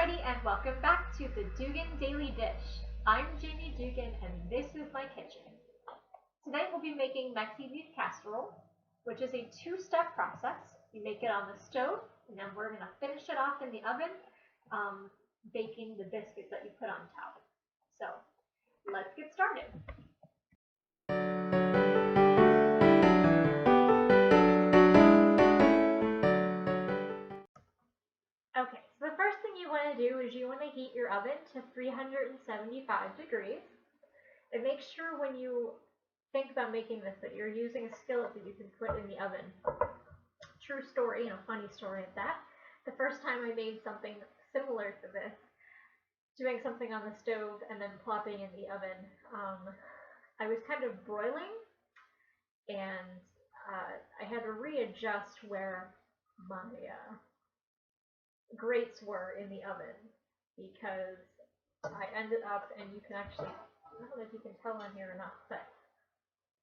Alrighty, and welcome back to the Duggan Daily Dish. I'm Jamie Duggan, and this is my kitchen. Today we'll be making Mexi beef casserole, which is a two-step process. You make it on the stove, and then we're going to finish it off in the oven, baking the biscuits that you put on top. So, let's get started. Okay, so the first thing you want to do is you want to heat your oven to 375 degrees. And make sure when you think about making this that you're using a skillet that you can put in the oven. True story, funny story at that. The first time I made something similar to this, doing something on the stove and then plopping in the oven, I was kind of broiling, and I had to readjust where my grates were in the oven, because I ended up, and you can actually, I don't know if you can tell on here or not, but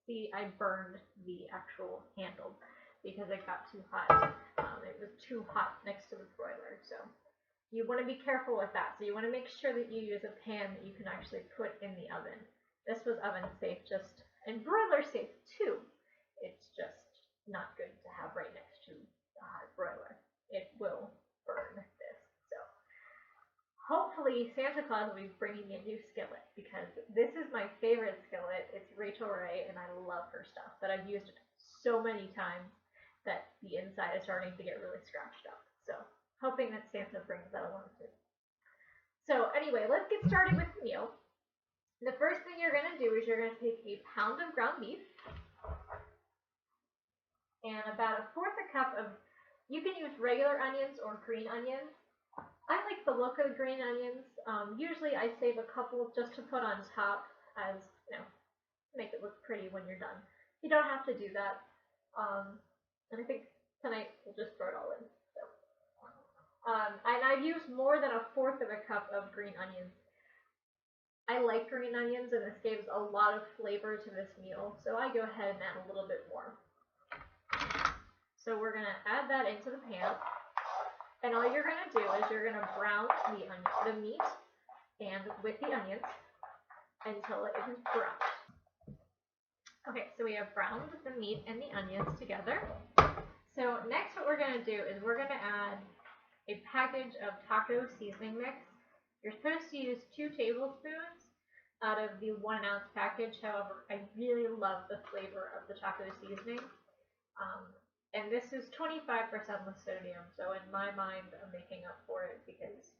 see, I burned the actual handle because it got too hot. It was too hot next to the broiler, so you want to be careful with that. So you want to make sure that you use a pan that you can actually put in the oven. This was oven safe, and broiler safe too. It's just not good to have right next to the hot broiler. It will burn this. So hopefully Santa Claus will be bringing me a new skillet, because this is my favorite skillet. It's Rachel Ray, and I love her stuff, but I've used it so many times that the inside is starting to get really scratched up. So hoping that Santa brings that along too. So anyway, let's get started with the meal. The first thing you're going to do is you're going to take a pound of ground beef and about 1/4 cup of, you can use regular onions or green onions. I like the look of the green onions. Usually I save a couple just to put on top, as make it look pretty when you're done. You don't have to do that. And I think tonight we'll just throw it all in. So, and I've used more than 1/4 cup of green onions. I like green onions, and this gives a lot of flavor to this meal, so I go ahead and add a little bit more. So we're going to add that into the pan, and all you're going to do is you're going to brown the meat and with the onions until it is browned. Okay, so we have browned the meat and the onions together. So next what we're going to do is we're going to add a package of taco seasoning mix. You're supposed to use 2 tablespoons out of the 1 ounce package. However, I really love the flavor of the taco seasoning. And this is 25% less sodium, so in my mind, I'm making up for it because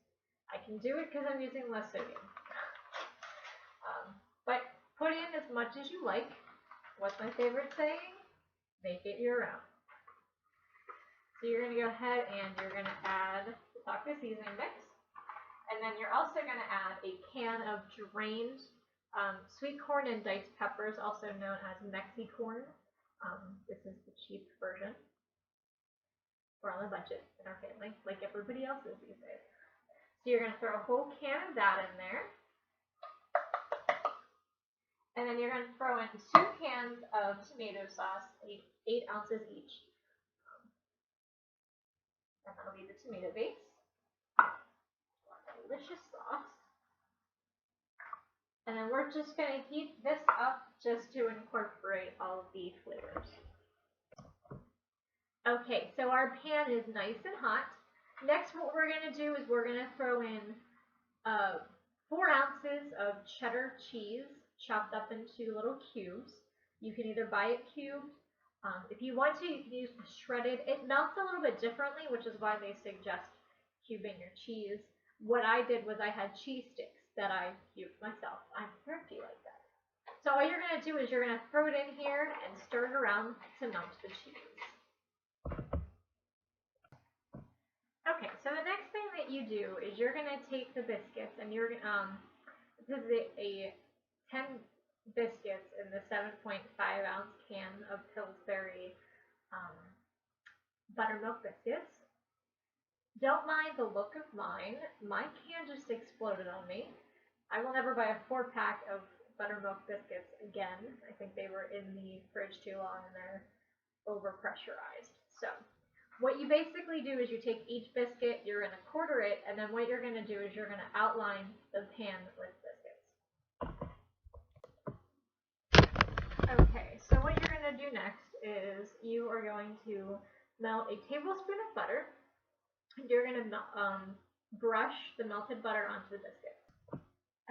I can do it because I'm using less sodium. But put in as much as you like. What's my favorite saying? Make it your own. So you're going to go ahead and you're going to add the taco seasoning mix. And then you're also going to add a can of drained sweet corn and diced peppers, also known as Mexi corn. This is the cheap version. We're on a budget in our family, like everybody else is these days. So you're going to throw a whole can of that in there. And then you're going to throw in 2 cans of tomato sauce, 8 ounces each. And that'll be the tomato base. Delicious sauce. And then we're just going to heat this up just to incorporate all of the flavors. Okay, so our pan is nice and hot. Next, what we're going to do is we're going to throw in 4 ounces of cheddar cheese chopped up into little cubes. You can either buy it cubed. If you want to, you can use the shredded. It melts a little bit differently, which is why they suggest cubing your cheese. What I did was I had cheese sticks that I cubed myself. I'm thrifty like that. So all you're going to do is you're going to throw it in here and stir it around to melt the cheese. Okay, so the next thing that you do is you're going to take the biscuits, and you're this is a 10 biscuits in the 7.5 ounce can of Pillsbury buttermilk biscuits. Don't mind the look of mine. My can just exploded on me. I will never buy a 4-pack of buttermilk biscuits again. I think they were in the fridge too long and they're overpressurized. So what you basically do is you take each biscuit, you're going to quarter it And then what you're going to do is you're going to outline the pan with biscuits. Okay, so what you're going to do next is you are going to melt a tablespoon of butter, and you're going to brush the melted butter onto the biscuit.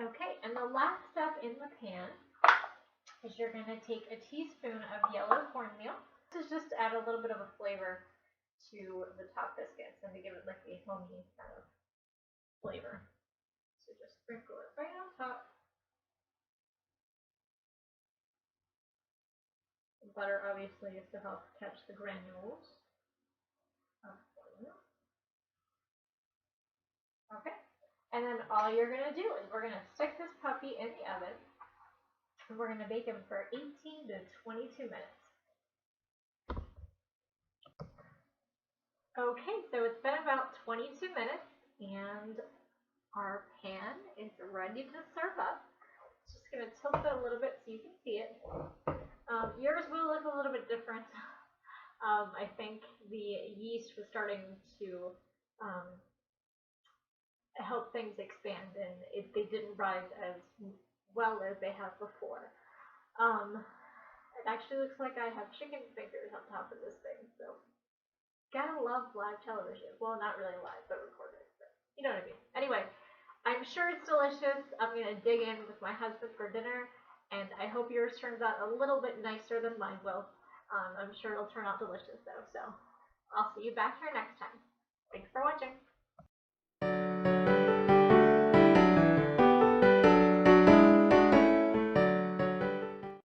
Okay, and the last step in the pan is you're going to take a teaspoon of yellow cornmeal. This is just to add a little bit of a flavor to the top biscuits and to give it like a homey kind of flavor. So just sprinkle it right on top. The butter obviously is to help catch the granules of cornmeal. Okay, and then all you're going to do is we're going to stick this puppy in the oven, and we're going to bake him for 18 to 22 minutes. Okay, so it's been about 22 minutes, and our pan is ready to serve up. Just going to tilt it a little bit so you can see it. Yours will look a little bit different. I think the yeast was starting to help things expand, and they didn't rise as well as they have before. It actually looks like I have chicken fingers on top of this thing, so gotta love live television. Well, not really live, but recorded, but you know what I mean. Anyway, I'm sure it's delicious. I'm gonna dig in with my husband for dinner, and I hope yours turns out a little bit nicer than mine will. I'm sure it'll turn out delicious though, so I'll see you back here next time. Thanks for watching.